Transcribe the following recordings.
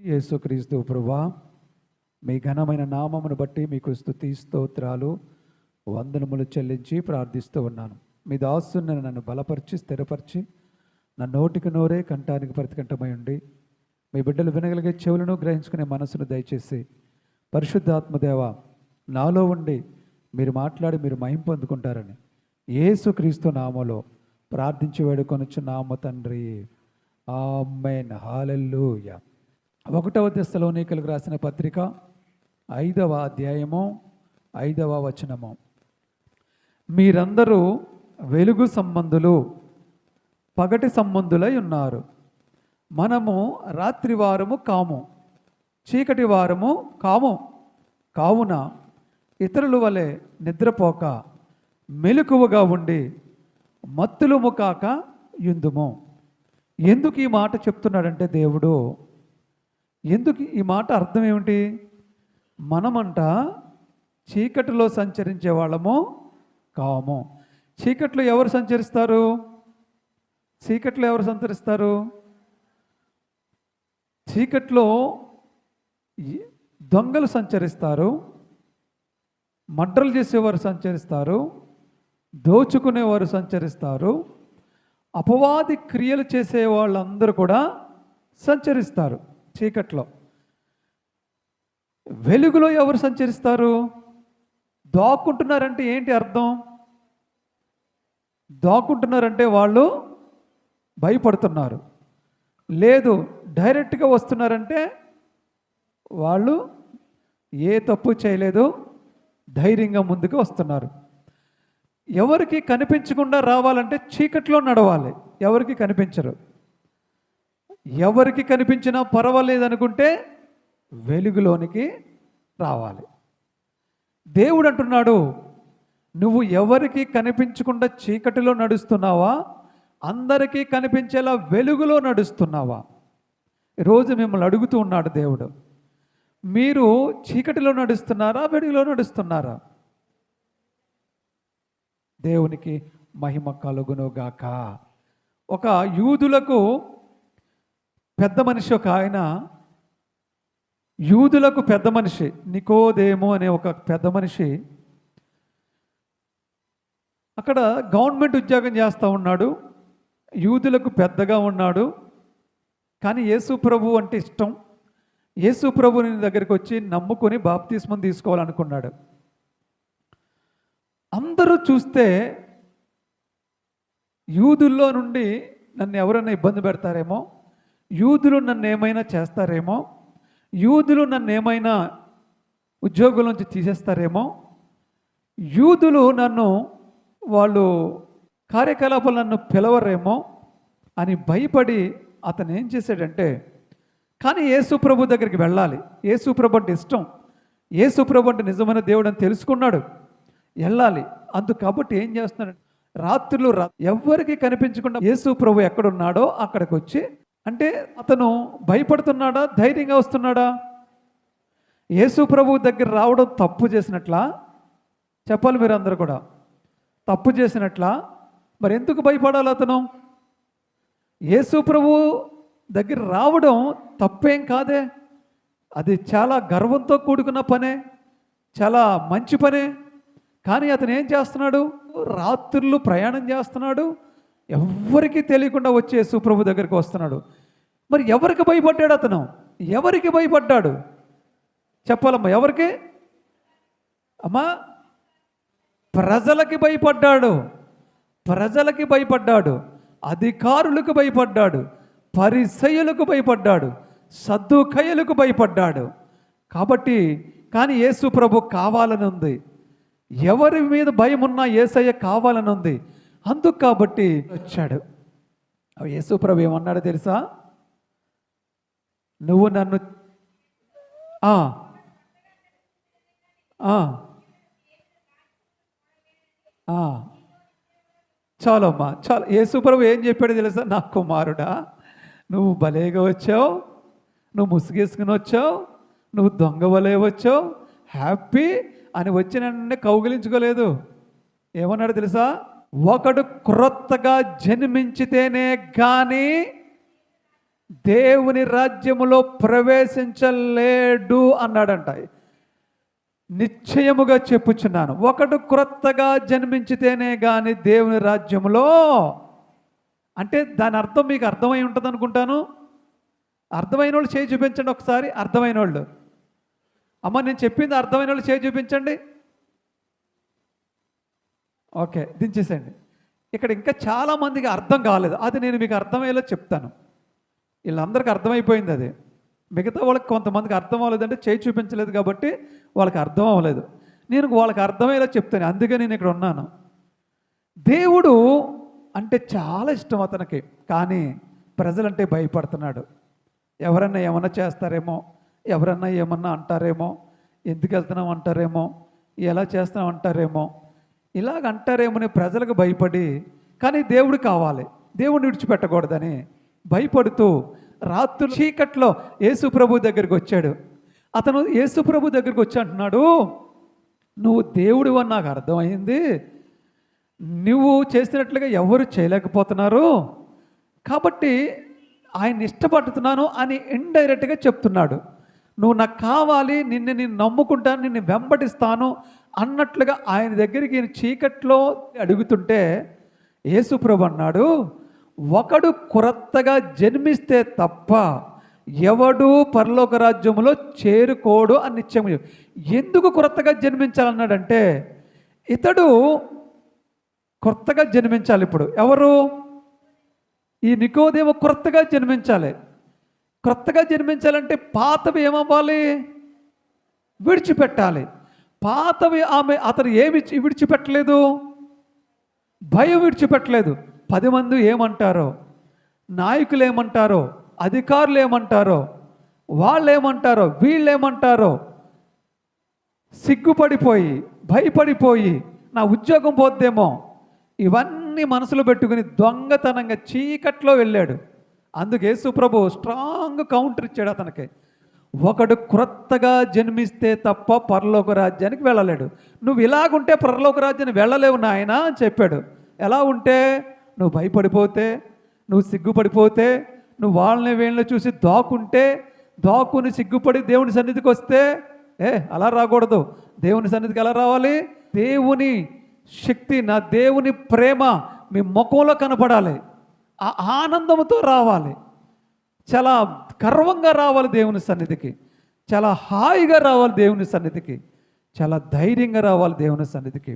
యేసుక్రీస్తు ప్రభువా, మీ ఘనమైన నామమును బట్టి మీకు స్తుతి స్తోత్రాలు వందనములు చెల్లించి ప్రార్థిస్తూ ఉన్నాను. మీ దాసుని నన్ను బలపరిచి స్థిరపరిచి నా నోటికి నోరే కంఠానికి ప్రతికంఠమై ఉండి మీ బిడ్డలు వినగలిగే చెవులను గ్రహించుకునే మనసును దయచేసి పరిశుద్ధాత్మదేవ నాలో ఉండి మీరు మాట్లాడి మీరు మహిమ పొందుకుంటారని యేసుక్రీస్తు నామములో ప్రార్థించి వేడుకొనుచు నామ తండ్రి, ఆమేన్. హల్లెలూయా. 1వ తెస్సలోనికలకు రాసిన పత్రిక 5వ అధ్యాయము 5వ వచనము. మీరందరూ వెలుగు సంబంధులు, పగటి సంబంధులై ఉన్నారు. మనము రాత్రి వారము కాము, చీకటి వారము కాము. కావున ఇతరుల వలె నిద్రపోక మెలకువగా ఉండి మత్తులము కాక యుందుము. ఎందుకు ఈ మాట చెప్తున్నాడంటే దేవుడు, ఎందుకు ఈ మాట అర్థం ఏమిటి? మనమంట చీకటిలో సంచరించే వాళ్ళము కాము. చీకట్లో ఎవరు సంచరిస్తారు? చీకట్లో ఎవరు సంచరిస్తారు? చీకట్లో దొంగలు సంచరిస్తారు, మడ్రలు చేసేవారు సంచరిస్తారు, దోచుకునేవారు సంచరిస్తారు, అపవాది క్రియలు చేసే వాళ్ళందరూ కూడా సంచరిస్తారు చీకట్లో. వెలుగులో ఎవరు సంచరిస్తారు? దాక్కుంటున్నారంటే ఏంటి అర్థం? దాక్కుంటున్నారంటే వాళ్ళు భయపడుతున్నారు. లేదు, డైరెక్ట్గా వస్తున్నారంటే వాళ్ళు ఏ తప్పు చేయలేదు, ధైర్యంగా ముందుకు వస్తున్నారు. ఎవరికి కనిపించకుండా రావాలంటే చీకట్లో నడవాలి. ఎవరికి కనిపించరు. ఎవరికి కనిపించినా పర్వాలేదు అనుకుంటే వెలుగులోనికి రావాలి. దేవుడు అంటున్నాడు, నువ్వు ఎవరికి కనిపించకుండా చీకటిలో నడుస్తున్నావా, అందరికీ కనిపించేలా వెలుగులో నడుస్తున్నావా? ఈరోజు మిమ్మల్ని అడుగుతూ ఉన్నాడు దేవుడు, మీరు చీకటిలో నడుస్తున్నారా, వెలుగులో నడుస్తున్నారా? దేవునికి మహిమ కలుగునుగాక. ఒక యూదులకు పెద్ద మనిషి, ఒక ఆయన యూదులకు పెద్ద మనిషి, నికోదేము అనే ఒక పెద్ద మనిషి అక్కడ గవర్నమెంట్ ఉద్యోగం చేస్తూ ఉన్నాడు. యూదులకు పెద్దగా ఉన్నాడు. కానీ యేసు ప్రభు అంటే ఇష్టం. యేసు ప్రభుని దగ్గరికి వచ్చి నమ్ముకొని బాప్తిస్మం తీసుకోవాలనుకున్నాడు. అందరూ చూస్తే యూదుల్లో నుండి నన్ను ఎవరైనా ఇబ్బంది పెడతారేమో, యూదులు నన్ను ఏమైనా చేస్తారేమో, యూదులు నన్ను ఏమైనా ఉద్యోగుల నుంచి తీసేస్తారేమో, యూదులు నన్ను వాళ్ళు కార్యకలాపాలు నన్ను పిలవరేమో అని భయపడి అతను ఏం చేశాడంటే, కానీ యేసు ప్రభు దగ్గరికి వెళ్ళాలి, యేసు ప్రభు అంటే ఇష్టం, యేసు ప్రభు అంటే నిజమైన దేవుడు అని తెలుసుకున్నాడు, వెళ్ళాలి. అందుకు కాబట్టి ఏం చేస్తున్నాడు, రాత్రులు ఎవరికి కనిపించకుండా యేసు ప్రభు ఎక్కడున్నాడో అక్కడికి వచ్చి, అంటే అతను భయపడుతున్నాడా, ధైర్యంగా వస్తున్నాడా? యేసు ప్రభు దగ్గర రావడం తప్పు చేసినట్లా? చెప్పాలి మీరు అందరూ కూడా. తప్పు చేసినట్లా? మరి ఎందుకు భయపడాలి అతను? యేసు ప్రభు దగ్గర రావడం తప్పేం కాదే, అది చాలా గర్వంతో కూడుకున్న పనే, చాలా మంచి పనే. కానీ అతను ఏం చేస్తున్నాడు? రాత్రులు ప్రయాణం చేస్తున్నాడు, ఎవరికి తెలియకుండా వచ్చి యేసు ప్రభు దగ్గరికి వస్తున్నాడు. మరి ఎవరికి భయపడ్డాడు అతను? ఎవరికి భయపడ్డాడు చెప్పాలమ్మా? ఎవరికి? అమ్మా, ప్రజలకి భయపడ్డాడు. ప్రజలకి భయపడ్డాడు, అధికారులకు భయపడ్డాడు, పరిసయ్యులకు భయపడ్డాడు, సద్దుకయ్యులకు భయపడ్డాడు. కాబట్టి కానీ యేసు ప్రభు కావాలని ఉంది. ఎవరి మీద భయం ఉన్నా యేసయ్య కావాలని ఉంది. అందుకు కాబట్టి వచ్చాడు. యేసు ప్రభు ఏమన్నాడో తెలుసా? నువ్వు నన్ను చాలమ్మా, చాలు. యేసు ప్రభు ఏం చెప్పాడో తెలుసా? నా కుమారుడా, నువ్వు భలేగా వచ్చావు, నువ్వు ముసుగేసుకుని వచ్చావు, నువ్వు దొంగ వలే వచ్చావు, హ్యాపీ అని వచ్చి నన్ను కౌగిలించుకోలేదు. ఏమన్నాడు తెలుసా? ఒకడు క్రొత్తగా జన్మించితేనే కానీ దేవుని రాజ్యములో ప్రవేశించలేడు అన్నాడంట. నిశ్చయముగా చెప్పుచున్నాను, ఒకడు క్రొత్తగా జన్మించితేనే కానీ దేవుని రాజ్యములో, అంటే దాని అర్థం మీకు అర్థమై ఉంటుంది అనుకుంటాను. అర్థమైన వాళ్ళు చేయి చూపించండి ఒకసారి. అర్థమైన వాళ్ళు, అమ్మ నేను చెప్పింది అర్థమైన వాళ్ళు చేయి చూపించండి. ఓకే, దించేసేయండి. ఇక్కడ ఇంకా చాలామందికి అర్థం కాలేదు, అది నేను మీకు అర్థమయ్యేలా చెప్తాను. వీళ్ళందరికీ అర్థమైపోయింది అది, మిగతా వాళ్ళకి కొంతమందికి అర్థం అవ్వలేదంటే చేయి చూపించలేదు కాబట్టి వాళ్ళకి అర్థం అవ్వలేదు. నేను వాళ్ళకి అర్థమయ్యేలా చెప్తాను, అందుకే నేను ఇక్కడ ఉన్నాను. దేవుడు అంటే చాలా ఇష్టం అతనికి, కానీ ప్రజలంటే భయపడుతున్నాడు. ఎవరన్నా ఏమన్నా చేస్తారేమో, ఎవరన్నా ఏమన్నా అంటారేమో, ఎందుకు వెళ్తున్నాం అంటారేమో, ఎలా చేస్తున్నాం అంటారేమో, ఇలాగ అంటారేమోని ప్రజలకు భయపడి, కానీ దేవుడు కావాలి, దేవుడిని విడిచిపెట్టకూడదని భయపడుతూ రాత్రి చీకట్లో యేసు ప్రభు దగ్గరికి వచ్చాడు. అతను యేసు ప్రభు దగ్గరికి వచ్చి అంటున్నాడు, నువ్వు దేవుడు అని నాకు అర్థమైంది, నువ్వు చేసినట్లుగా ఎవరు చేయలేకపోతున్నారు, కాబట్టి ఆయన ఇష్టపడుతున్నాను అని ఇండైరెక్ట్గా చెప్తున్నాడు. నువ్వు నాకు కావాలి, నేను నమ్ముకుంటాను, నిన్ను వెంబడిస్తాను అన్నట్లుగా ఆయన దగ్గరికి చీకట్లో అడుగుతుంటే యేసు ప్రభు అన్నాడు, ఒకడు క్రొత్తగా జన్మిస్తే తప్ప ఎవడు పరలోక రాజ్యములో చేరుకోడు అని నిశ్చయము. ఎందుకు క్రొత్తగా జన్మించాలన్నాడంటే, ఇతడు క్రొత్తగా జన్మించాలి. ఇప్పుడు ఎవరు? ఈ నికోదేము క్రొత్తగా జన్మించాలి. క్రొత్తగా జన్మించాలంటే పాతవి ఏమవ్వాలి? విడిచిపెట్టాలి. పాతవి అతను ఏమి విడిచిపెట్టలేదు? భయం విడిచిపెట్టలేదు. 10 మంది ఏమంటారో, నాయకులు ఏమంటారో, అధికారులు ఏమంటారో, వాళ్ళు ఏమంటారో, వీళ్ళు ఏమంటారో, సిగ్గుపడిపోయి భయపడిపోయి నా ఉద్యోగం పోద్దేమో, ఇవన్నీ మనసులో పెట్టుకుని దొంగతనంగా చీకట్లో వెళ్ళాడు. అందుకే యేసు ప్రభు స్ట్రాంగ్ కౌంటర్ ఇచ్చాడు అతనికి. ఒకడు క్రొత్తగా జన్మిస్తే తప్ప పరలోక రాజ్యానికి వెళ్ళలేడు. నువ్వు ఇలాగుంటే పరలోక రాజ్యానికి వెళ్ళలేవు నాయన అని చెప్పాడు. ఎలా ఉంటే? నువ్వు భయపడిపోతే, నువ్వు సిగ్గుపడిపోతే, నువ్వు వాళ్ళని వీళ్ళని చూసి దాక్కుని సిగ్గుపడి దేవుని సన్నిధికి వస్తే అలా రాకూడదు. దేవుని సన్నిధికి ఎలా రావాలి? దేవుని శక్తి, నా దేవుని ప్రేమ మీ ముఖంలో కనపడాలి. ఆ ఆనందంతో రావాలి, చాలా గర్వంగా రావాలి దేవుని సన్నిధికి, చాలా హాయిగా రావాలి దేవుని సన్నిధికి, చాలా ధైర్యంగా రావాలి దేవుని సన్నిధికి.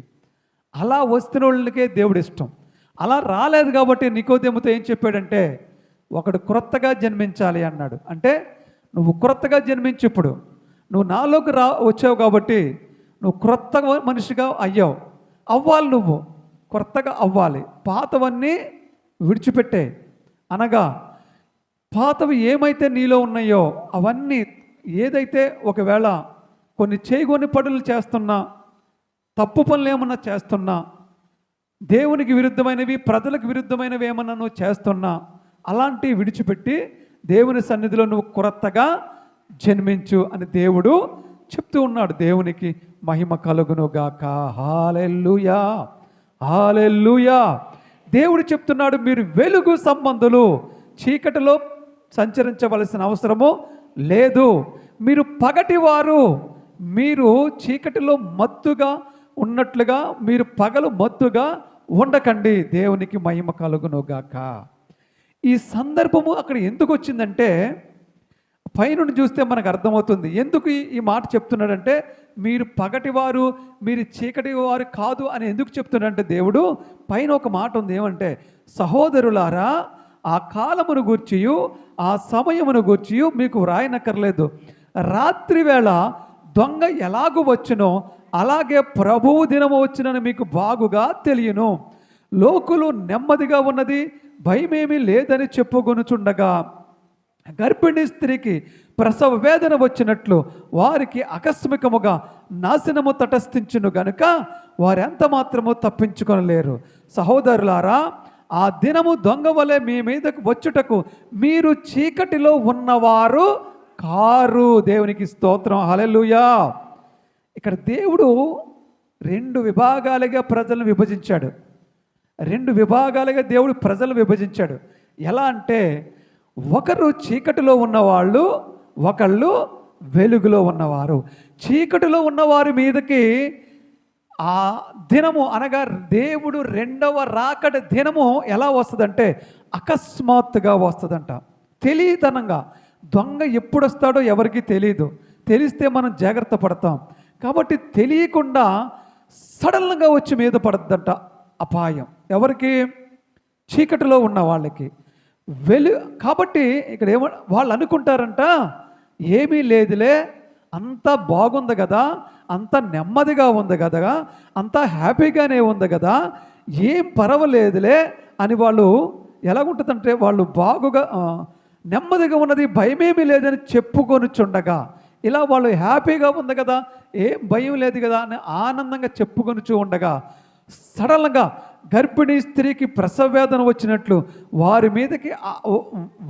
అలా వస్తున్న వాళ్ళకే దేవుడు ఇష్టం. అలా రాలేదు కాబట్టి నికోదేముతో ఏం చెప్పాడంటే, ఒకడు క్రొత్తగా జన్మించాలి అన్నాడు. అంటే నువ్వు క్రొత్తగా జన్మించి, ఇప్పుడు నువ్వు నాలోకి వచ్చావు కాబట్టి నువ్వు క్రొత్త మనిషిగా అవ్వాలి. నువ్వు క్రొత్తగా అవ్వాలి. పాతవన్నీ విడిచిపెట్టే, అనగా పాతవి ఏమైతే నీలో ఉన్నాయో అవన్నీ, ఏదైతే ఒకవేళ కొన్ని చేయగొని పనులు చేస్తున్నా, తప్పు పనులు ఏమన్నా చేస్తున్నా, దేవునికి విరుద్ధమైనవి, ప్రజలకు విరుద్ధమైనవి ఏమన్నా నువ్వు చేస్తున్నా, అలాంటివి విడిచిపెట్టి దేవుని సన్నిధిలో నువ్వు క్రొత్తగా జన్మించు అని దేవుడు చెప్తూ ఉన్నాడు. దేవునికి మహిమ కలుగునుగాక. హల్లెలూయా, హల్లెలూయా. దేవుడు చెప్తున్నాడు, మీరు వెలుగు సంబంధులు, చీకటిలో సంచరించవలసిన అవసరము లేదు. మీరు పగటివారు, మీరు చీకటిలో మత్తుగా ఉన్నట్లుగా మీరు పగలు మత్తుగా ఉండకండి. దేవునికి మహిమ కలుగునుగాక. ఈ సందర్భము అక్కడ ఎందుకు వచ్చిందంటే, పైనుండి చూస్తే మనకు అర్థమవుతుంది ఎందుకు ఈ మాట చెప్తున్నాడంటే, మీరు పగటివారు, మీరు చీకటి వారు కాదు అని ఎందుకు చెప్తున్నాడంటే, దేవుడు పైన ఒక మాట ఉంది, ఏమంటే, సహోదరులారా, ఆ కాలమును గూర్చియు ఆ సమయమును గూర్చియు మీకు వ్రాయనక్కర్లేదు. రాత్రి వేళ దొంగ ఎలాగూ వచ్చునో అలాగే ప్రభువు దినము వచ్చినని మీకు బాగుగా తెలియను. లోకులు నెమ్మదిగా ఉన్నది, భయమేమీ లేదని చెప్పుకొనుచుండగా గర్భిణీ స్త్రీకి ప్రసవ వేదన వచ్చినట్లు వారికి ఆకస్మికముగా నాశనము తటస్థించును గనుక వారెంత మాత్రము తప్పించుకొనలేరు. సహోదరులారా, ఆ దినము దొంగ వలె మీ మీదకు వచ్చుటకు మీరు చీకటిలో ఉన్నవారు కారు. దేవునికి స్తోత్రం, హల్లెలూయా. ఇక్కడ దేవుడు 2 విభాగాలుగా ప్రజలను విభజించాడు. 2 విభాగాలుగా దేవుడు ప్రజలు విభజించాడు. ఎలా అంటే, ఒకరు చీకటిలో ఉన్నవాళ్ళు, ఒకళ్ళు వెలుగులో ఉన్నవారు. చీకటిలో ఉన్నవారి మీదకి ఆ దినము అనగా దేవుడు రెండవ రాకడ దినము ఎలా వస్తుందంటే అకస్మాత్తుగా వస్తుందంట. తెలియతనంగా. దొంగ ఎప్పుడు వస్తాడో ఎవరికి తెలియదు. తెలిస్తే మనం జాగ్రత్త పడతాం. కాబట్టి తెలియకుండా సడన్గా వచ్చి మీద పడద్దంట అపాయం. ఎవరికి? చీకటిలో ఉన్న వాళ్ళకి. కాబట్టి ఇక్కడ వాళ్ళు అనుకుంటారంట, ఏమీ లేదులే, అంతా బాగుంది కదా, అంత నెమ్మదిగా ఉంది కదా, అంతా హ్యాపీగానే ఉంది కదా, ఏం పర్వాలేదులే అని వాళ్ళు ఎలాగుంటుందంటే వాళ్ళు బాగుగా నెమ్మదిగా ఉన్నది, భయమేమీ లేదని చెప్పుకొనుచుండగా, ఇలా వాళ్ళు హ్యాపీగా ఉంది కదా, ఏం భయం లేదు కదా అని ఆనందంగా చెప్పుకొనుచు ఉండగా సడన్గా గర్భిణీ స్త్రీకి ప్రసవ వేదన వచ్చినట్లు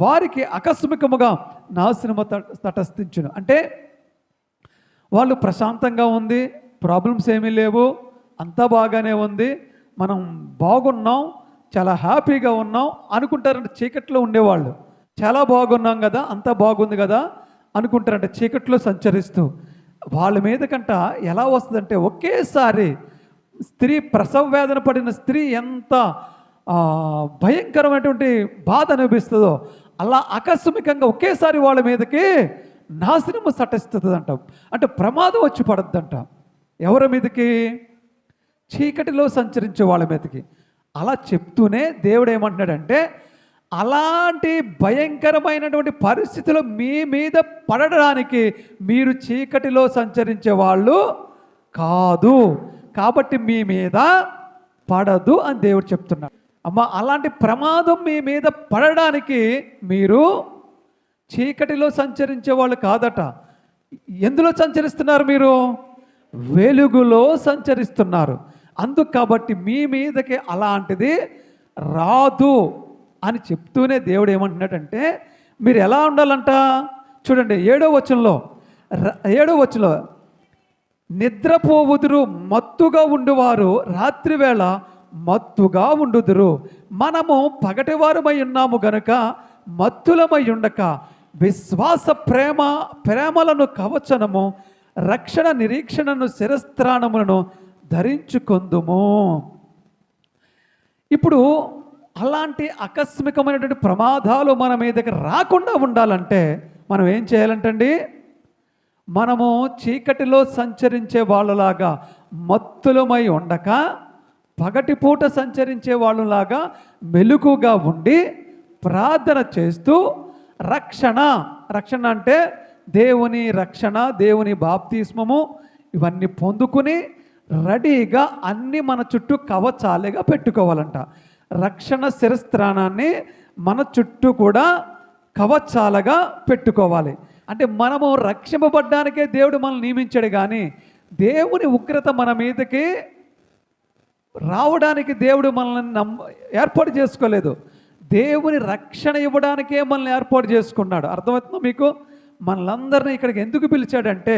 వారికి ఆకస్మికముగా నాశనము తటస్థించును. అంటే వాళ్ళు ప్రశాంతంగా ఉంది, ప్రాబ్లమ్స్ ఏమీ లేవు, అంతా బాగానే ఉంది, మనం బాగున్నాం, చాలా హ్యాపీగా ఉన్నాం అనుకుంటారంటే చీకట్లో ఉండేవాళ్ళు. చాలా బాగున్నాం కదా, అంతా బాగుంది కదా అనుకుంటారంటే చీకట్లో సంచరిస్తూ వాళ్ళ మీదకంట ఎలా వస్తుందంటే ఒకేసారి స్త్రీ ప్రసవ వేదన పడిన స్త్రీ ఎంత భయంకరమైనటువంటి బాధ అనిపిస్తుందో అలా ఆకస్మికంగా ఒకేసారి వాళ్ళ మీదకి నాశనము సటస్తుందంట. అంటే ప్రమాదం వచ్చి పడద్దంట. ఎవరి మీదకి? చీకటిలో సంచరించే వాళ్ళ మీదకి. అలా చెప్తూనే దేవుడు ఏమంటున్నాడంటే అలాంటి భయంకరమైనటువంటి పరిస్థితులు మీ మీద పడడానికి మీరు చీకటిలో సంచరించే వాళ్ళు కాదు, కాబట్టి మీ మీద పడదు అని దేవుడు చెప్తున్నాడు. అమ్మ, అలాంటి ప్రమాదం మీ మీద పడడానికి మీరు చీకటిలో సంచరించే వాళ్ళు కాదట. ఎందులో సంచరిస్తున్నారు? మీరు వెలుగులో సంచరిస్తున్నారు. అందుకు కాబట్టి మీ మీదకి అలాంటిది రాదు అని చెప్తూనే దేవుడు ఏమంటున్నాడంటే మీరు ఎలా ఉండాలంట చూడండి. 7వ వచనంలో నిద్రపోవుదురు, మత్తుగా ఉండువారు రాత్రివేళ మత్తుగా ఉండుదురు. మనము పగటివారమై ఉన్నాము గనుక మత్తులమై ఉండక విశ్వాస ప్రేమలను కవచనము, రక్షణ నిరీక్షణను శిరస్త్రాణములను ధరించుకొందుము. ఇప్పుడు అలాంటి ఆకస్మికమైనటువంటి ప్రమాదాలు మన మీదకి రాకుండా ఉండాలంటే మనం ఏం చేయాలంటండి? మనము చీకటిలో సంచరించే వాళ్ళలాగా మత్తులమై ఉండక పగటిపూట సంచరించే వాళ్ళలాగా మెలకుగా ఉండి ప్రార్థన చేస్తూ రక్షణ అంటే దేవుని రక్షణ, దేవుని బాప్తిస్మము ఇవన్నీ పొందుకుని రెడీగా అన్నీ మన చుట్టూ కవచాలుగా పెట్టుకోవాలంట. రక్షణ శిరస్త్రాణాన్ని మన చుట్టూ కూడా కవచాలుగా పెట్టుకోవాలి. అంటే మనము రక్షింపబడ్డానికే దేవుడు మనల్ని నియమించాడు, కానీ దేవుని ఉగ్రత మన మీదకి రావడానికి దేవుడు మనల్ని ఏర్పాటు చేసుకోలేదు. దేవుని రక్షణ ఇవ్వడానికే మనల్ని ఏర్పాటు చేసుకున్నాడు. అర్థమవుతుందా మీకు? మనలందరినీ ఇక్కడికి ఎందుకు పిలిచాడంటే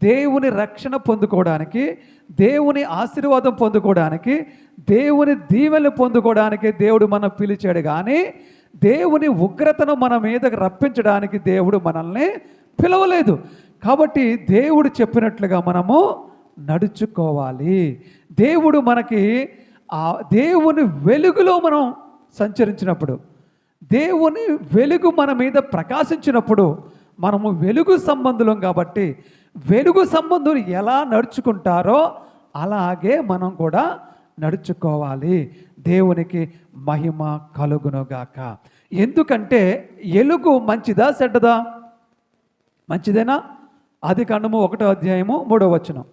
దేవుని రక్షణ పొందుకోవడానికి, దేవుని ఆశీర్వాదం పొందుకోవడానికి, దేవుని దీవెనలు పొందుకోవడానికి దేవుడు మనం పిలిచాడు, కానీ దేవుని ఉగ్రతను మన మీదకి రప్పించడానికి దేవుడు మనల్ని పిలవలేదు. కాబట్టి దేవుడు చెప్పినట్లుగా మనము నడుచుకోవాలి. దేవుడు మనకి దేవుని వెలుగులో మనం సంచరించినప్పుడు, దేవుని వెలుగు మన మీద ప్రకాశించినప్పుడు మనము వెలుగు సంబంధులం. కాబట్టి వెలుగు సంబంధులు ఎలా నడుచుకుంటారో అలాగే మనం కూడా నడుచుకోవాలి. దేవునికి మహిమ కలుగునుగాక. ఎందుకంటే ఎలుగు మంచిదా చెడ్డదా? మంచిదేనా? ఆదికాండము 1వ అధ్యాయము 3వ వచనం.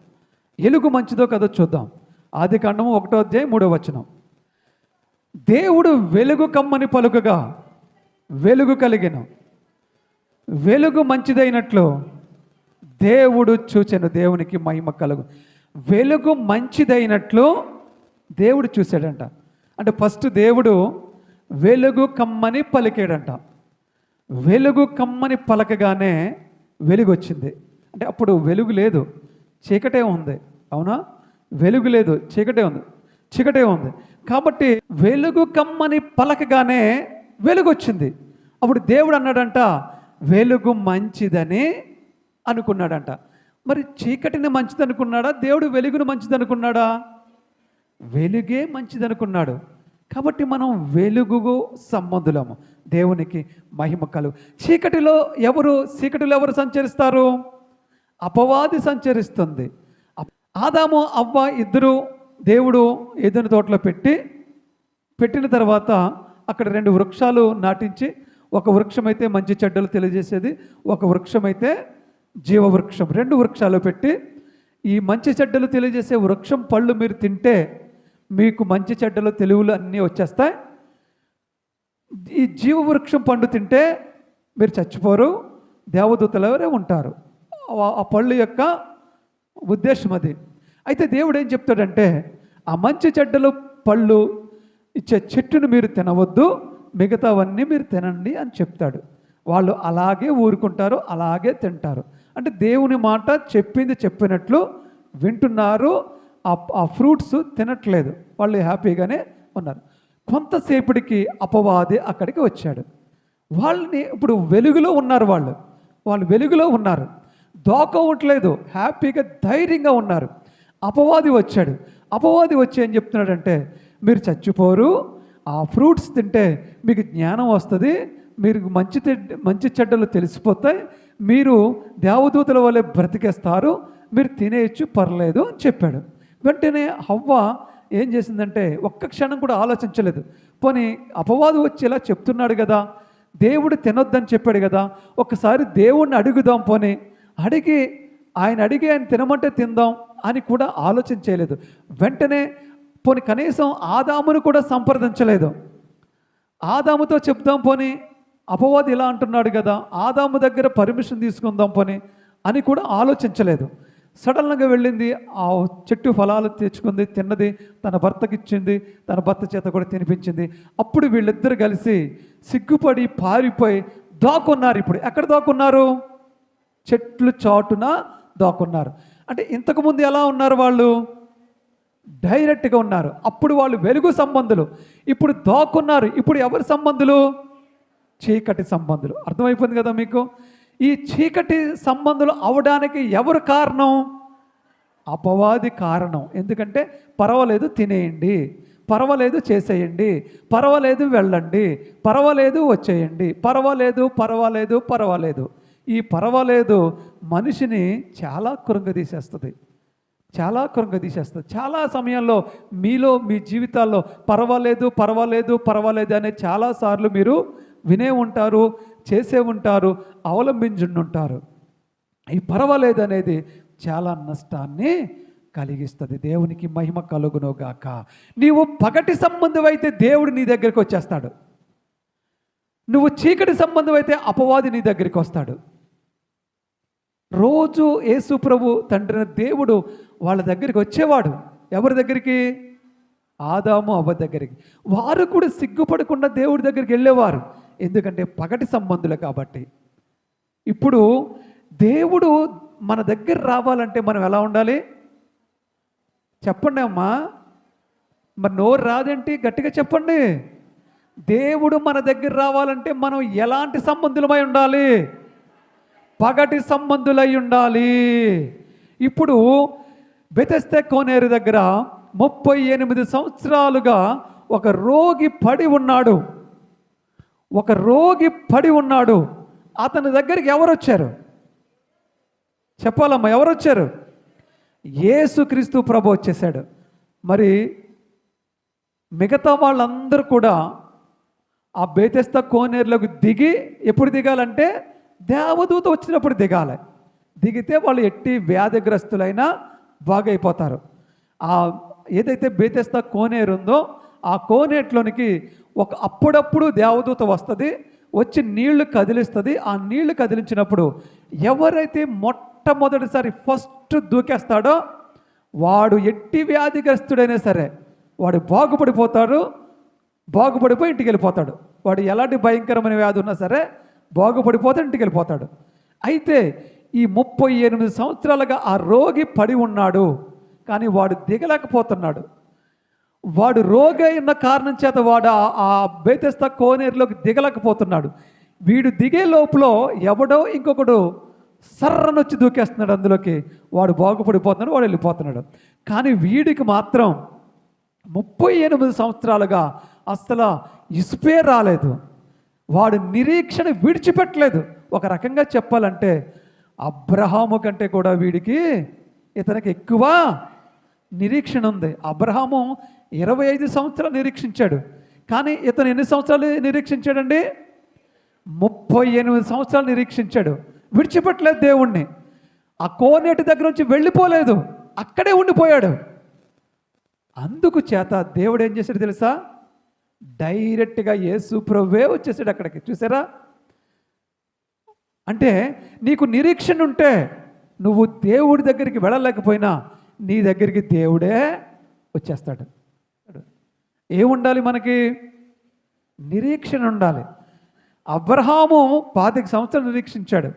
ఎలుగు మంచిదో కదో చూద్దాం. ఆదికాండము 1వ అధ్యాయం 3వ వచనం. దేవుడు వెలుగు కమ్మని పలుకగా వెలుగు కలిగెను, వెలుగు మంచిదైనట్లు దేవుడు చూచెను. దేవునికి మహిమ కలుగు. వెలుగు మంచిదైనట్లు దేవుడు చూశాడంట. అంటే ఫస్ట్ దేవుడు వెలుగు కమ్మని పలికాడంట. వెలుగు కమ్మని పలకగానే వెలుగు వచ్చింది. అంటే అప్పుడు వెలుగు లేదు, చీకటే ఉంది. అవునా? వెలుగు లేదు, చీకటే ఉంది. కాబట్టి వెలుగు కమ్మని పలకగానే వెలుగు వచ్చింది. అప్పుడు దేవుడు అన్నాడంట, వెలుగు మంచిదని అనుకున్నాడంట. మరి చీకటిని మంచిది అనుకున్నాడా, దేవుడు వెలుగును మంచిది అనుకున్నాడా? వెలుగే మంచిది అనుకున్నాడు. కాబట్టి మనం వెలుగు సంబంధులము. దేవునికి మహిమ కలుగు. చీకటిలో ఎవరు సంచరిస్తారు? అపవాది సంచరిస్తుంది. ఆదాము అవ్వ ఇద్దరు దేవుడు ఏదెను తోటలో పెట్టిన తర్వాత అక్కడ 2 వృక్షాలు నాటించి, ఒక వృక్షమైతే మంచి చెడ్డలు తెలియజేసేది, ఒక వృక్షమైతే జీవవృక్షం, 2 వృక్షాలు పెట్టి, ఈ మంచి చెడ్డలు తెలియజేసే వృక్షం పళ్ళు మీరు తింటే మీకు మంచి చెడ్డలు తెలివులు అన్నీ వచ్చేస్తాయి. ఈ జీవవృక్షం పండు తింటే మీరు చచ్చిపోరు, దేవదూతలు ఎవరే ఉంటారు. ఆ పళ్ళు యొక్క ఉద్దేశం అది. అయితే దేవుడు ఏం చెప్తాడంటే, ఆ మంచి చెడ్డలు పళ్ళు ఇచ్చే చెట్టును మీరు తినవద్దు, మిగతావన్నీ మీరు తినండి అని చెప్తాడు. వాళ్ళు అలాగే ఊరుకుంటారు, అలాగే తింటారు. అంటే దేవుని మాట చెప్పింది చెప్పినట్లు వింటున్నారు. ఆ ఫ్రూట్స్ తినట్లేదు, వాళ్ళు హ్యాపీగానే ఉన్నారు. కొంతసేపటికి అపవాది అక్కడికి వచ్చాడు. వాళ్ళని ఇప్పుడు వెలుగులో ఉన్నారు, వాళ్ళు వెలుగులో ఉన్నారు, దోకవట్లేదు, హ్యాపీగా ధైర్యంగా ఉన్నారు. అపవాది వచ్చాడు. అపవాది వచ్చి ఏం చెప్తున్నాడంటే, మీరు చచ్చిపోరు, ఆ ఫ్రూట్స్ తింటే మీకు జ్ఞానం వస్తుంది, మీరు మంచి చెడ్డలు తెలిసిపోతాయి, మీరు దేవదూతల వల్లే బ్రతికేస్తారు, మీరు తినేయచ్చు, పర్లేదు అని చెప్పాడు. వెంటనే హవ్వ ఏం చేసిందంటే, ఒక్క క్షణం కూడా ఆలోచించలేదు. పోనీ అపవాదు వచ్చి ఇలా చెప్తున్నాడు కదా, దేవుడు తినొద్దని చెప్పాడు కదా, ఒక్కసారి దేవుణ్ణి అడుగుదాం, పోనీ ఆయన తినమంటే తిందాం అని కూడా ఆలోచించలేదు. వెంటనే పోనీ కనీసం ఆదామును కూడా సంప్రదించలేదు. ఆదాముతో చెప్దాం పోనీ, అపవాది ఇలా అంటున్నాడు కదా, ఆదాము దగ్గర పర్మిషన్ తీసుకుందాం పోనీ అని కూడా ఆలోచించలేదు. సడన్గా వెళ్ళింది, ఆ చెట్టు ఫలాలు తెచ్చుకుంది, తిన్నది, తన భర్తకి ఇచ్చింది, తన భర్త చేత కూడా తినిపించింది. అప్పుడు వీళ్ళిద్దరు కలిసి సిగ్గుపడి పారిపోయి దాక్కున్నారు. ఇప్పుడు ఎక్కడ దాక్కున్నారు? చెట్లు చాటున దాక్కున్నారు. అంటే ఇంతకుముందు ఎలా ఉన్నారు? వాళ్ళు డైరెక్ట్గా ఉన్నారు. అప్పుడు వాళ్ళు వెలుగు సంబంధులు, ఇప్పుడు దాక్కున్నారు. ఇప్పుడు ఎవరి సంబంధులు? చీకటి సంబంధులు. అర్థమైపోయింది కదా మీకు? ఈ చీకటి సంబంధులు అవడానికి ఎవరు కారణం? అపవాది కారణం. ఎందుకంటే పర్వాలేదు తినేయండి, పర్వాలేదు చేసేయండి, పర్వాలేదు వెళ్ళండి, పర్వాలేదు వచ్చేయండి, పర్వాలేదు. ఈ పర్వాలేదు మనిషిని చాలా కృంగదీసేస్తుంది. చాలా సమయంలో మీ జీవితాల్లో పర్వాలేదు అనే చాలాసార్లు మీరు వినే ఉంటారు, చేసే ఉంటారు, అవలంబించుంటారు. ఈ పర్వాలేదు అనేది చాలా నష్టాన్ని కలిగిస్తుంది. దేవునికి మహిమ కలుగునుగాక. నీవు పగటి సంబంధం అయితే దేవుడు నీ దగ్గరికి వచ్చేస్తాడు. నువ్వు చీకటి సంబంధం అయితే అపవాది నీ దగ్గరికి వస్తాడు. రోజు యేసు ప్రభు తండ్రిన దేవుడు వాళ్ళ దగ్గరికి వచ్చేవాడు. ఎవరి దగ్గరికి? ఆదాము అవ్వ దగ్గరికి. వారు కూడా సిగ్గుపడకుండా దేవుడి దగ్గరికి వెళ్ళేవారు, ఎందుకంటే పగటి సంబంధులు కాబట్టి. ఇప్పుడు దేవుడు మన దగ్గర రావాలంటే మనం ఎలా ఉండాలి? చెప్పండి అమ్మా, మరి నోరు రాదేంటి? గట్టిగా చెప్పండి. దేవుడు మన దగ్గర రావాలంటే మనం ఎలాంటి సంబంధులమై ఉండాలి? పగటి సంబంధులై ఉండాలి. ఇప్పుడు బెతెస్దా కోనేరు దగ్గర 38 సంవత్సరాలుగా ఒక రోగి పడి ఉన్నాడు. అతని దగ్గరికి ఎవరు వచ్చారు? చెప్పాలమ్మా, ఎవరు వచ్చారు? యేసుక్రీస్తు ప్రభు వచ్చేసాడు. మరి మిగతా వాళ్ళందరూ కూడా ఆ బెతెస్దా కోనేరులోకి దిగి, ఎప్పుడు దిగాలంటే దేవదూత వచ్చినప్పుడు దిగితే వాళ్ళు ఎట్టి వ్యాధిగ్రస్తులైనా బాగైపోతారు. ఏదైతే బెతెస్దా కోనేరు ఉందో ఆ కోనేట్లోనికి అప్పుడప్పుడు దేవదూత వస్తుంది, వచ్చి నీళ్లు కదిలిస్తుంది. ఆ నీళ్లు కదిలించినప్పుడు ఎవరైతే మొట్టమొదటిసారి ఫస్ట్ దూకేస్తాడో వాడు ఎట్టి వ్యాధిగ్రస్తుడైనా సరే వాడు బాగుపడిపోయి ఇంటికి వెళ్ళిపోతాడు. వాడు ఎలాంటి భయంకరమైన వ్యాధి ఉన్నా సరే బాగుపడిపోతే ఇంటికి వెళ్ళిపోతాడు. అయితే ఈ 38 సంవత్సరాలుగా ఆ రోగి పడి ఉన్నాడు, కానీ వాడు దిగలేకపోతున్నాడు. వాడు రోగి అయిన కారణం చేత వాడు ఆ బెతెస్దా కోనేరులోకి దిగలేకపోతున్నాడు. వీడు దిగే లోపల ఎవడో ఇంకొకడు సర్రనొచ్చి దూకేస్తున్నాడు అందులోకి. వాడు బాగుపడిపోతున్నాడు, వాడు వెళ్ళిపోతున్నాడు. కానీ వీడికి మాత్రం 38 సంవత్సరాలుగా అస్సలు ఇసుపే రాలేదు. వాడు నిరీక్షణ విడిచిపెట్టలేదు. ఒక రకంగా చెప్పాలంటే అబ్రహాము కంటే కూడా వీడికి ఇతనికి ఎక్కువ నిరీక్షణ ఉంది. అబ్రహాము 25 సంవత్సరాలు నిరీక్షించాడు. కానీ ఇతను ఎన్ని సంవత్సరాలు నిరీక్షించాడండి? 38 సంవత్సరాలు నిరీక్షించాడు. విడిచిపెట్టలేదు దేవుణ్ణి. ఆ కోనేటి దగ్గర నుంచి వెళ్ళిపోలేదు, అక్కడే ఉండిపోయాడు. అందుకు చేత దేవుడు ఏం చేశాడు తెలుసా? డైరెక్ట్గా యేసు ప్రభువే వచ్చేసాడు అక్కడికి. చూసారా? అంటే నీకు నిరీక్షణ ఉంటే నువ్వు దేవుడి దగ్గరికి వెళ్ళలేకపోయినా నీ దగ్గరికి దేవుడే వచ్చేస్తాడు. ఏముండాలి మనకి? నిరీక్షణ ఉండాలి. అబ్రహాము 25 సంవత్సరాలు నిరీక్షించాడు.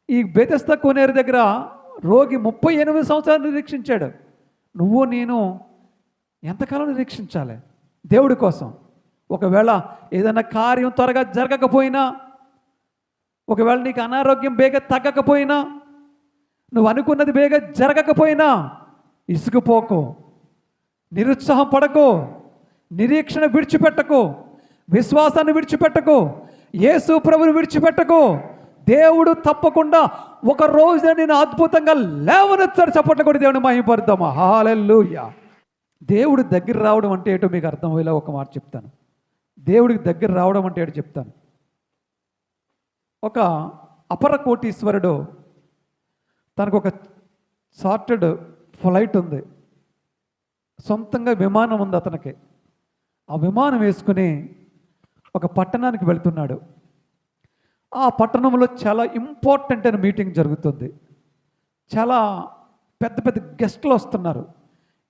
ఈ బెతెస్దా కోనేరు దగ్గర రోగి 38 సంవత్సరాలు నిరీక్షించాడు. నువ్వు నేను ఎంతకాలం నిరీక్షించాలి దేవుడి కోసం? ఒకవేళ ఏదైనా కార్యం త్వరగా జరగకపోయినా, ఒకవేళ నీకు అనారోగ్యం బేగ తగ్గకపోయినా, నువ్వు అనుకున్నది బేగ జరగకపోయినా ఇసుకుపోకు, నిరుత్సాహం పడకు, నిరీక్షణ విడిచిపెట్టకు, విశ్వాసాన్ని విడిచిపెట్టకు, యేసు ప్రభువుని విడిచిపెట్టకు. దేవుడు తప్పకుండా ఒక రోజున నేను అద్భుతంగా లేవనెత్తాడు. చప్పట్లు కూడా దేవుని మహిమపడదామా. హల్లెలూయా. దేవుడి దగ్గర రావడం అంటే ఏంటో మీకు అర్థమయ్యేలా ఒక మాట చెప్తాను. దేవుడికి దగ్గర రావడం అంటే ఏంటో చెప్తాను. ఒక అపర కోటీశ్వరుడు, తనకు ఒక చార్టర్డ్ ఫ్లైట్ ఉంది, సొంతంగా విమానం ఉంది అతనికి. ఆ విమానం వేసుకుని ఒక పట్టణానికి వెళ్తున్నాడు. ఆ పట్టణంలో చాలా ఇంపార్టెంట్ అయిన మీటింగ్ జరుగుతుంది. చాలా పెద్ద పెద్ద గెస్టులు వస్తున్నారు.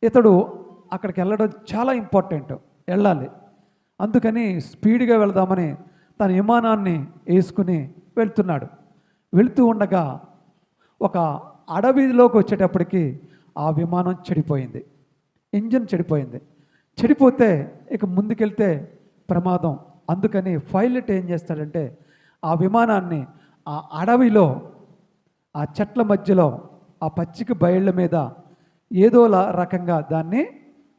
ఇతడు అక్కడికి వెళ్ళడం చాలా ఇంపార్టెంట్, వెళ్ళాలి. అందుకని స్పీడ్గా వెళదామని తన విమానాన్ని వేసుకుని వెళ్తున్నాడు. వెళుతూ ఉండగా ఒక అడవిలోకి వచ్చేటప్పటికి ఆ విమానం చెడిపోయింది. ఇంజిన్ చెడిపోయింది. చెడిపోతే ఇక ముందుకెళ్తే ప్రమాదం. అందుకని పైలట్ ఏం చేస్తాడంటే ఆ విమానాన్ని ఆ అడవిలో, ఆ చెట్ల మధ్యలో, ఆ పచ్చిక బయళ్ళ మీద ఏదోలా రకంగా దాన్ని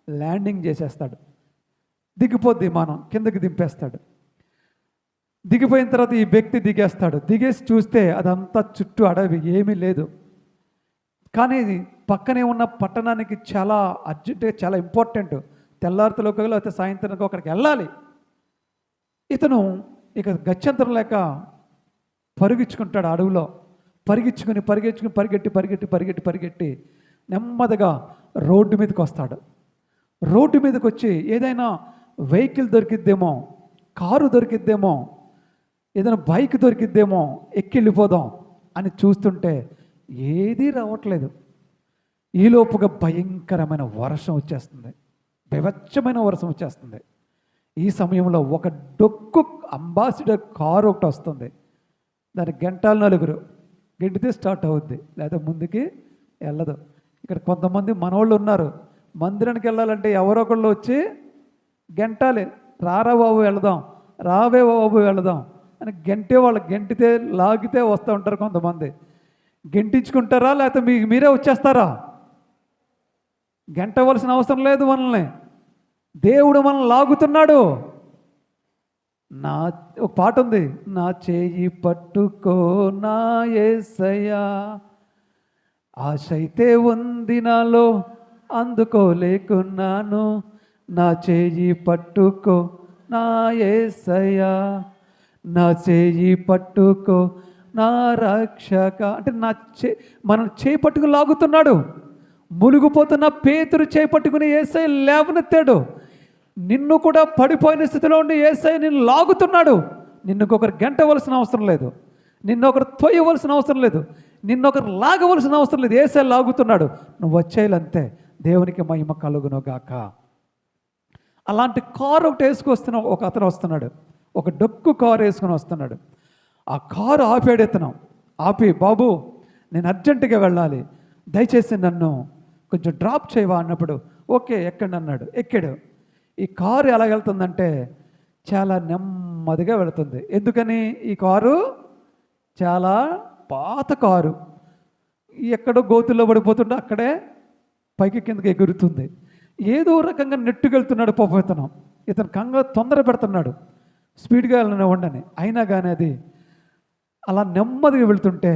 ల్యాండింగ్ చేసేస్తాడు. దిగిపోద్ది విమానం, కిందకి దింపేస్తాడు. దిగిపోయిన తర్వాత ఈ వ్యక్తి దిగేస్తాడు. దిగేసి చూస్తే అదంతా చుట్టూ అడవి, ఏమీ లేదు. కానీ పక్కనే ఉన్న పట్టణానికి చాలా అర్జెంటుగా, చాలా ఇంపార్టెంట్, తెల్లారితలోకి లేకపోతే సాయంత్రం అక్కడికి వెళ్ళాలి. ఇతను ఇక గత్యంతరం లేక పరుగించుకుంటాడు. అడవిలో పరిగెట్టి నెమ్మదిగా రోడ్డు మీదకి వస్తాడు. రోడ్డు మీదకి వచ్చి ఏదైనా వెహికల్ దొరికిద్దేమో, కారు దొరికిద్దేమో, ఏదైనా బైక్ దొరికిద్దేమో, ఎక్కి వెళ్ళిపోదాం అని చూస్తుంటే ఏదీ రావట్లేదు. ఈలోపుగా భయంకరమైన వర్షం వచ్చేస్తుంది, బీభత్సమైన వర్షం వచ్చేస్తుంది. ఈ సమయంలో ఒక డొక్కు అంబాసిడర్ కారు ఒకటి వస్తుంది. దాని గంటలు 4 గంటితే స్టార్ట్ అవుద్ది, లేదా ముందుకి వెళ్ళదు. ఇక్కడ కొంతమంది మనోళ్ళు ఉన్నారు, మందిరానికి వెళ్ళాలంటే ఎవరో ఒకళ్ళు వచ్చి గంటాలి, రారా బాబు వెళదాం, రావే బాబు వెళదాం అని గంటే వాళ్ళు గంటితే లాగితే వస్తూ ఉంటారు. కొంతమంది గంటించుకుంటారా, లేకపోతే మీరే వచ్చేస్తారా? గంటవలసిన అవసరం లేదు మనల్ని. దేవుడు మనల్ని లాగుతున్నాడు. ఒక పాట ఉంది, నా చేయి పట్టుకో నా యేసయ్యా, ఆశైతే ఉంది నాలో అందుకోలేకున్నాను, నా చేయి పట్టుకో నా యేసయ్యా, నా చేయి పట్టుకో నా రక్షక. అంటే మనం చేయి పట్టుకు లాగుతున్నాడు. మునిగిపోతున్న పేతురు చేయి పట్టుకుని యేసయ్య లేవనెత్తాడు. నిన్ను కూడా పడిపోయిన స్థితిలో ఉండి యేసయ్య నిన్ను లాగుతున్నాడు. నిన్నొకరు గంటవలసిన అవసరం లేదు, నిన్నొకరు తొయ్యవలసిన అవసరం లేదు, నిన్నొకరు లాగవలసిన అవసరం లేదు. యేసయ్య లాగుతున్నాడు. నువ్వు వచ్చేయాలంతే. దేవునికి మహిమ కలుగును గాక. అలాంటి కారు ఒకటి వేసుకొస్తున్న ఒక అతను వస్తున్నాడు. ఒక డొక్కు కారు వేసుకొని వస్తున్నాడు. ఆ కారు ఆపాడు. ఇతను ఆపి, బాబు నేను అర్జెంటుగా వెళ్ళాలి, దయచేసి నన్ను కొంచెం డ్రాప్ చేయవా అన్నప్పుడు, ఓకే ఎక్కండి అన్నాడు. ఎక్కాడు. ఈ కారు ఎలా వెళ్తుందంటే చాలా నెమ్మదిగా వెళుతుంది. ఎందుకని? ఈ కారు చాలా పాత కారు. ఎక్కడో గోతుల్లో పడిపోతుంటే అక్కడే పైకి కిందకి ఎగురుతుంది. ఏదో రకంగా నెట్టుకెళ్తున్నాడు పాపం ఇతను తొందర పెడుతున్నాడు స్పీడ్గా వెళ్ళనివ్వండి. అయినా కానీ అది అలా నెమ్మదిగా వెళుతుంటే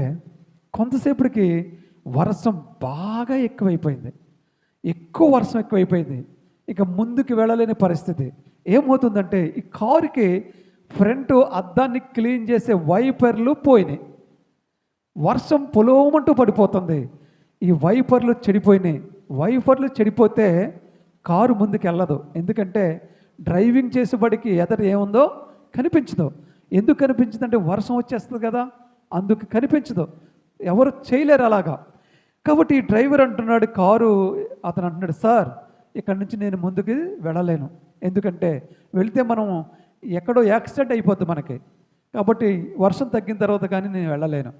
కొంతసేపటికి వర్షం బాగా ఎక్కువైపోయింది. ఎక్కువ వర్షం ఎక్కువైపోయింది. ఇక ముందుకు వెళ్ళలేని పరిస్థితి. ఏమవుతుందంటే ఈ కారుకి ఫ్రంట్ అద్దాన్ని క్లీన్ చేసే వైపర్లు పోయినాయి. వర్షం పొలోమంటూ పడిపోతుంది. ఈ వైపర్లు చెడిపోయినాయి. వైపర్లు చెడిపోతే కారు ముందుకు వెళ్ళదు. ఎందుకంటే డ్రైవింగ్ చేసేవాడికి ఎదట ఏముందో కనిపించదు. ఎందుకు కనిపించదంటే వర్షం వచ్చేస్తుంది కదా, అందుకు కనిపించదు. ఎవరు చేయలేరు అలాగా. కాబట్టి ఈ డ్రైవర్ అంటున్నాడు, అతను అంటున్నాడు, సార్ ఇక్కడ నుంచి నేను ముందుకు వెళ్ళలేను. ఎందుకంటే వెళితే మనం ఎక్కడో యాక్సిడెంట్ అయిపోద్ది మనకి. కాబట్టి వర్షం తగ్గిన తర్వాత కానీ నేను వెళ్ళలేను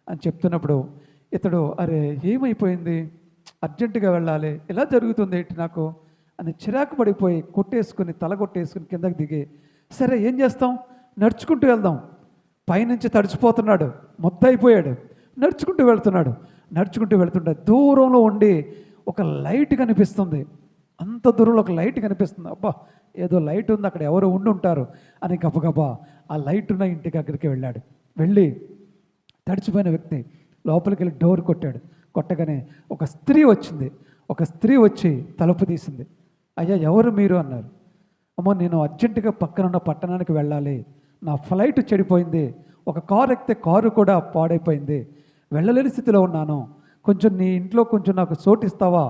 అని చెప్తున్నప్పుడు ఇతడు, అరే ఏమైపోయింది, అర్జెంటుగా వెళ్ళాలి, ఇలా జరుగుతుంది ఏంటి నాకు అని చిరాకు పడిపోయి తల కొట్టేసుకుని కిందకి దిగి, సరే ఏం చేస్తాం, నడుచుకుంటూ వెళ్దాం. పైనుంచి తడిచిపోతున్నాడు, మొత్తైపోయాడు. నడుచుకుంటూ వెళ్తుంటే దూరంలో ఉండి ఒక లైట్ కనిపిస్తుంది. అంత దూరంలో ఒక లైట్ కనిపిస్తుంది. అబ్బా ఏదో లైట్ ఉంది, అక్కడ ఎవరో ఉండి ఉంటారు అని గబగబా ఆ లైట్ ఉన్న ఇంటికి దగ్గరికి వెళ్ళాడు. వెళ్ళి తడిచిపోయిన వ్యక్తి లోపలికి వెళ్ళి డోర్ కొట్టగానే ఒక స్త్రీ వచ్చి తలుపు తీసింది. అయ్యా ఎవరు మీరు అన్నారు. అమ్మో నేను అర్జెంటుగా పక్కనున్న పట్టణానికి వెళ్ళాలి, నా ఫ్లైట్ చెడిపోయింది, ఒక కారు ఎక్కితే కారు కూడా పాడైపోయింది, వెళ్ళలేని స్థితిలో ఉన్నాను, కొంచెం నీ ఇంట్లో కొంచెం నాకు చోటు ఇస్తావా,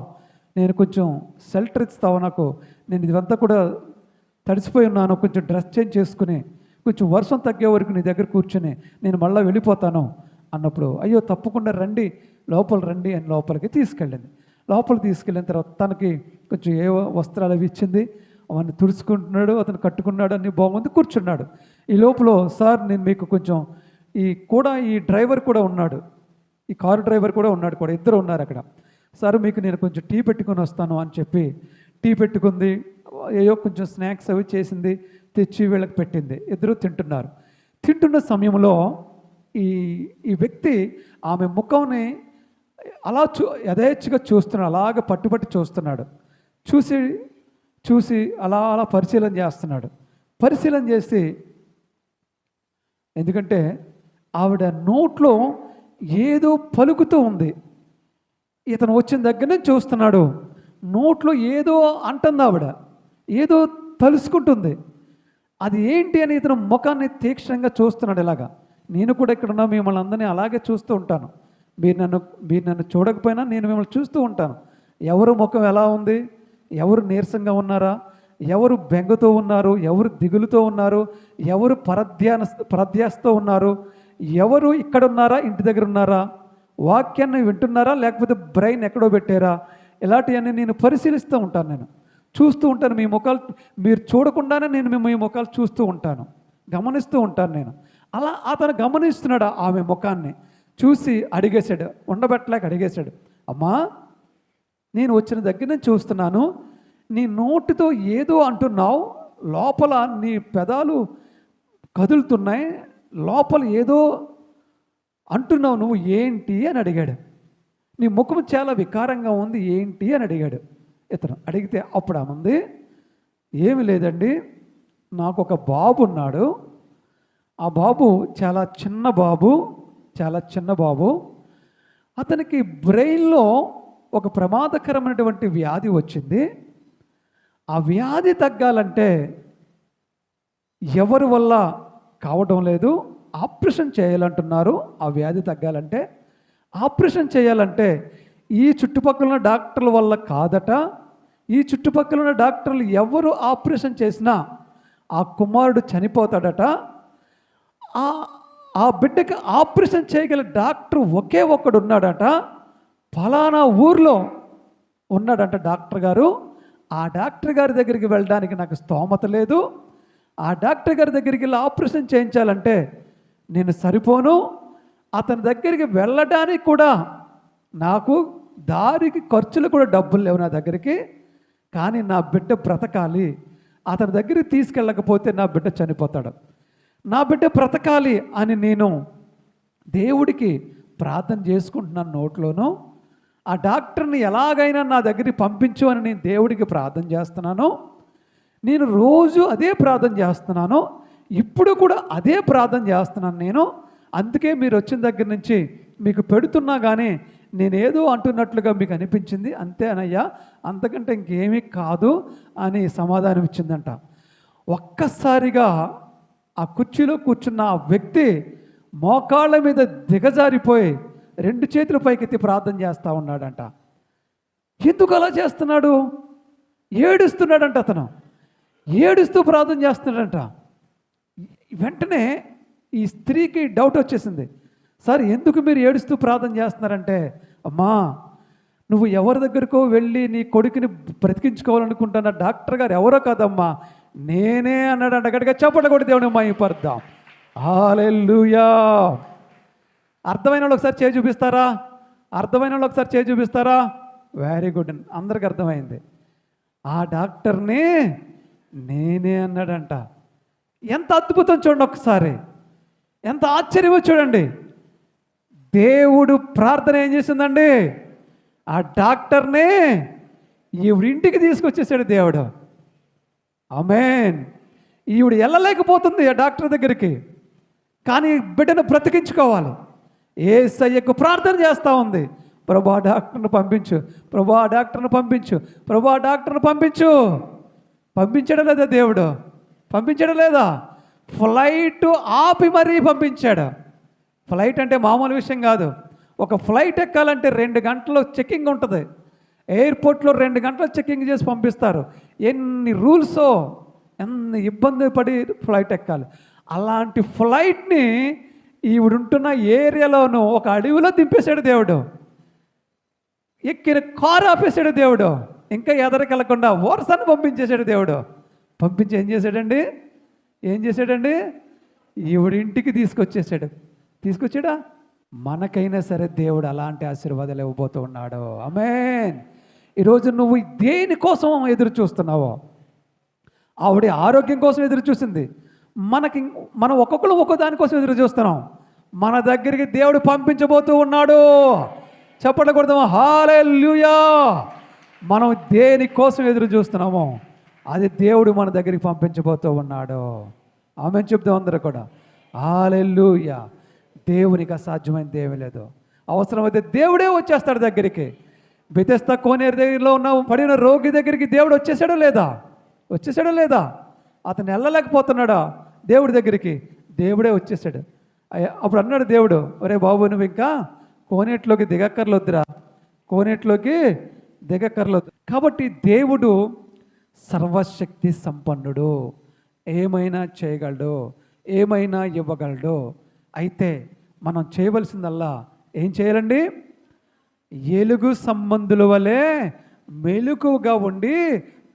నేను కొంచెం షెల్టర్ ఇస్తావా నాకు, నేను ఇదంతా కూడా తడిసిపోయి ఉన్నాను, కొంచెం డ్రెస్ చేంజ్ చేసుకుని కొంచెం వర్షం తగ్గే వరకు నీ దగ్గర కూర్చొని నేను మళ్ళీ వెళ్ళిపోతాను అన్నప్పుడు, అయ్యో తప్పకుండా రండి, లోపల రండి అని లోపలికి తీసుకెళ్ళింది. లోపలికి తీసుకెళ్ళిన తర్వాత తనకి కొంచెం ఏ వస్త్రాలు అవి ఇచ్చింది, అవన్నీ తుడుచుకుంటున్నాడు, అతను కట్టుకున్నాడు, అన్నీ బాగుంది, కూర్చున్నాడు. ఈ లోపల, సార్ నేను మీకు కొంచెం ఈ డ్రైవర్ కూడా ఉన్నాడు, ఈ కారు డ్రైవర్ కూడా ఉన్నాడు, ఇద్దరు ఉన్నారు అక్కడ, సార్ మీకు నేను కొంచెం టీ పెట్టుకొని వస్తాను అని చెప్పి టీ పెట్టుకుంది, ఏయో కొంచెం స్నాక్స్ అవి చేసింది, తెచ్చి వీళ్ళకి పెట్టింది. ఇద్దరు తింటున్న సమయంలో ఈ వ్యక్తి ఆమె ముఖంని అలా యథేచ్ఛగా చూస్తున్నాడు, అలాగ పట్టుబట్టి చూస్తున్నాడు. చూసి అలా పరిశీలన చేసి, ఎందుకంటే ఆవిడ నోట్లో ఏదో పలుకుతూ ఉంది. ఇతను వచ్చిన దగ్గర నుంచి చూస్తున్నాడు, నోట్లో ఏదో అంటుంది ఆవిడ, ఏదో తలుసుకుంటుంది. అది ఏంటి అని ఇతను ముఖాన్ని తీక్షణంగా చూస్తున్నాడు. ఇలాగా నేను కూడా ఇక్కడున్న మిమ్మల్ని అందరినీ అలాగే చూస్తూ ఉంటాను. మీరు నన్ను చూడకపోయినా నేను మిమ్మల్ని చూస్తూ ఉంటాను. ఎవరు ముఖం ఎలా ఉంది, ఎవరు నీరసంగా ఉన్నారా, ఎవరు బెంగతో ఉన్నారు, ఎవరు దిగులుతో ఉన్నారు, ఎవరు పరధ్యాసతో ఉన్నారు, ఎవరు ఇక్కడ ఉన్నారా, ఇంటి దగ్గర ఉన్నారా, వాక్యాన్ని వింటున్నారా, లేకపోతే బ్రెయిన్ ఎక్కడో పెట్టారా, ఇలాంటివన్నీ నేను పరిశీలిస్తూ ఉంటాను. నేను చూస్తూ ఉంటాను. మీ ముఖాలు మీరు చూడకుండానే నేను మీ ముఖాలు చూస్తూ ఉంటాను, గమనిస్తూ ఉంటాను నేను. అలా అతను గమనిస్తున్నాడు. ఆమె ముఖాన్ని చూసి అడిగేశాడు, ఉండబెట్టలేక అడిగేశాడు, అమ్మా నేను వచ్చిన దగ్గర నుంచి చూస్తున్నాను, నీ నోటితో ఏదో అంటున్నావు, లోపల నీ పెదాలు కదులుతున్నాయి, లోపల ఏదో అంటున్నావు, నువ్వు ఏంటి అని అడిగాడు. నీ ముఖం చాలా వికారంగా ఉంది, ఏంటి అని అడిగాడు. ఇతను అడిగితే అప్పుడు ఆమంది, ఏమి లేదండి, నాకు ఒక బాబు ఉన్నాడు, ఆ బాబు చాలా చిన్న బాబు, అతనికి బ్రెయిన్లో ఒక ప్రమాదకరమైనటువంటి వ్యాధి వచ్చింది. ఆ వ్యాధి తగ్గాలంటే ఎవరి వల్ల కావడం లేదు, ఆపరేషన్ చేయాలంటున్నారు. ఆ వ్యాధి తగ్గాలంటే ఆపరేషన్ చేయాలంటే ఈ చుట్టుపక్కల ఉన్న డాక్టర్ల వల్ల కాదట. ఈ చుట్టుపక్కల ఉన్న డాక్టర్లు ఎవరు ఆపరేషన్ చేసినా ఆ కుమారుడు చనిపోతాడట. ఆ బిడ్డకి ఆపరేషన్ చేయగల డాక్టర్ ఒకే ఒక్కడు ఉన్నాడట, ఫలానా ఊర్లో ఉన్నాడంట డాక్టర్ గారు. ఆ డాక్టర్ గారి దగ్గరికి వెళ్ళడానికి నాకు స్తోమత లేదు. ఆ డాక్టర్ గారి దగ్గరికి వెళ్ళి ఆపరేషన్ చేయించాలంటే నేను సరిపోను. అతని దగ్గరికి వెళ్ళడానికి కూడా నాకు దారికి ఖర్చులు కూడా డబ్బులు లేవు నా దగ్గరికి. కానీ నా బిడ్డ బ్రతకాలి, అతని దగ్గరికి తీసుకెళ్ళకపోతే నా బిడ్డ చనిపోతాడు. నా బిడ్డ బ్రతకాలి అని నేను దేవుడికి ప్రార్థన చేసుకుంటున్నాను నోట్లోనూ. ఆ డాక్టర్ని ఎలాగైనా నా దగ్గరికి పంపించు అని నేను దేవుడికి ప్రార్థన చేస్తున్నాను. నేను రోజు అదే ప్రార్థన చేస్తున్నాను, ఇప్పుడు కూడా అదే ప్రార్థన చేస్తున్నాను నేను. అందుకే మీరు వచ్చిన దగ్గర నుంచి మీకు పెడుతున్నా కానీ నేనేదో అంటున్నట్లుగా మీకు అనిపించింది, అంతేనయ్యా, అంతకంటే ఇంకేమీ కాదు అని సమాధానం ఇచ్చిందంట. ఒక్కసారిగా ఆ కుర్చీలో కూర్చున్న ఆ వ్యక్తి మోకాళ్ళ మీద దిగజారిపోయి 2 చేతుల పైకెత్తి ప్రార్థన చేస్తూ ఉన్నాడంట. ఎందుకు అలా చేస్తున్నాడు? ఏడుస్తున్నాడంట. అతను ఏడుస్తూ ప్రార్థన చేస్తున్నాడంట. వెంటనే ఈ స్త్రీకి డౌట్ వచ్చేసింది. సార్, ఎందుకు మీరు ఏడుస్తూ ప్రార్థన చేస్తున్నారంటే, అమ్మా, నువ్వు ఎవరి దగ్గరకో వెళ్ళి నీ కొడుకుని బ్రతికించుకోవాలనుకుంటున్న డాక్టర్ గారు ఎవరో కాదమ్మా, నేనే అన్నాడంట. గట్టిగా చప్పట్లు కొట్టి దేవుని మహిమపరుద్దాం. హల్లెలూయా. అర్థమైన వాళ్ళు ఒకసారి చేయి చూపిస్తారా? అర్థమైన వాళ్ళు ఒకసారి చేయి చూపిస్తారా? Very good. అందరికి అర్థమైంది. ఆ డాక్టర్ని నేనే అన్నాడంట. ఎంత అద్భుతం చూడండి ఒకసారి, ఎంత ఆశ్చర్యమో చూడండి. దేవుడు ప్రార్థన ఏం చేసిందండి? ఆ డాక్టర్ని ఈవిడ ఇంటికి తీసుకొచ్చేసాడు దేవుడు. ఆమేన్. ఈవిడ వెళ్ళలేకపోతుంది ఆ డాక్టర్ దగ్గరికి, కానీ బిడ్డను బ్రతికించుకోవాలి. యేసయ్యకు ప్రార్థన చేస్తూ ఉంది. ప్రభా డాక్టర్ను పంపించు, ప్రభా డాక్టర్ను పంపించు, ప్రభా డాక్టర్ను పంపించు. పంపించడం లేదా దేవుడు? పంపించడం లేదా? ఫ్లైట్ ఆపి మరీ పంపించాడు. ఫ్లైట్ అంటే మామూలు విషయం కాదు. ఒక ఫ్లైట్ ఎక్కాలంటే 2 గంటలు చెక్కింగ్ ఉంటుంది. ఎయిర్పోర్ట్లో 2 గంటలు చెక్కింగ్ చేసి పంపిస్తారు. ఎన్ని రూల్సో, ఎన్ని ఇబ్బంది పడి ఫ్లైట్ ఎక్కాలి. అలాంటి ఫ్లైట్ని ఈవిడుంటున్న ఏరియాలోనూ ఒక అడవిలో దింపేశాడు దేవుడు. ఎక్కిన కారు ఆపేశాడు దేవుడు. ఇంకా ఎదరికెళ్ళకుండా వరుసను పంపించేశాడు దేవుడు. పంపించి ఏం చేశాడండి? ఏం చేశాడండి? ఈవిడింటికి తీసుకొచ్చేసాడు. తీసుకొచ్చాడా? మనకైనా సరే దేవుడు అలాంటి ఆశీర్వాదాలు ఇవ్వబోతూ ఉన్నాడు. ఆమేన్. ఈరోజు నువ్వు దేనికోసం ఎదురు చూస్తున్నావో? ఆవిడ ఆరోగ్యం కోసం ఎదురు చూసింది. మనం ఒక్కొక్కరు ఒక్కో దానికోసం ఎదురు చూస్తున్నాం. మన దగ్గరికి దేవుడు పంపించబోతూ ఉన్నాడు. చప్పట్లు కొడదామా? హల్లెలూయా. మనం దేనికోసం ఎదురు చూస్తున్నామో అది దేవుడు మన దగ్గరికి పంపించబోతూ ఉన్నాడు. ఆమేన్ చెప్దాం అందరూ కూడా. హల్లెలూయా. దేవునికి అసాధ్యమైనది ఏమీ లేదు. అవసరమైతే దేవుడే వచ్చేస్తాడు దగ్గరికి. బెతెస్దా కోనేరు దగ్గరలో ఉన్న పడిన రోగి దగ్గరికి దేవుడు వచ్చేసాడో లేదా? వచ్చేసాడో లేదా? అతను వెళ్ళలేకపోతున్నాడా దేవుడి దగ్గరికి? దేవుడే వచ్చేసాడు. అప్పుడు అన్నాడు దేవుడు, ఒరే బాబు, నువ్వు ఇంకా కోనేట్లోకి దిగక్కర్లొద్దురా, కోనేట్లోకి దిగక్కర్లొద్దు. కాబట్టి దేవుడు సర్వశక్తి సంపన్నుడు, ఏమైనా చేయగలడు, ఏమైనా ఇవ్వగలడు. అయితే మనం చేయవలసిందల్లా ఏం చేయాలండి? ఎలుగు సంబంధుల వలె మెలకువగా ఉండి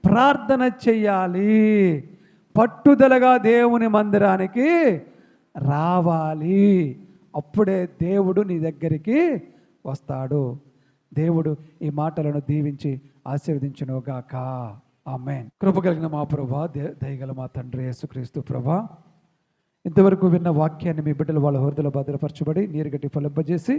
ప్రార్థన చెయ్యాలి. పట్టుదలగా దేవుని మందిరానికి రావాలి. అప్పుడే దేవుడు నీ దగ్గరికి వస్తాడు. దేవుడు ఈ మాటలను దీవించి ఆశీర్వదించునుగాక. ఆమేన్. కృప కలిగిన మా ప్రభా, దయగల మా తండ్రి యేసుక్రీస్తు ప్రభా, ఇంతవరకు విన్న వాక్యాన్ని మీ బిడ్డలు వాళ్ళ హృదయలో భద్రపరచబడి నీరుగట్టి ఫలింపజేసి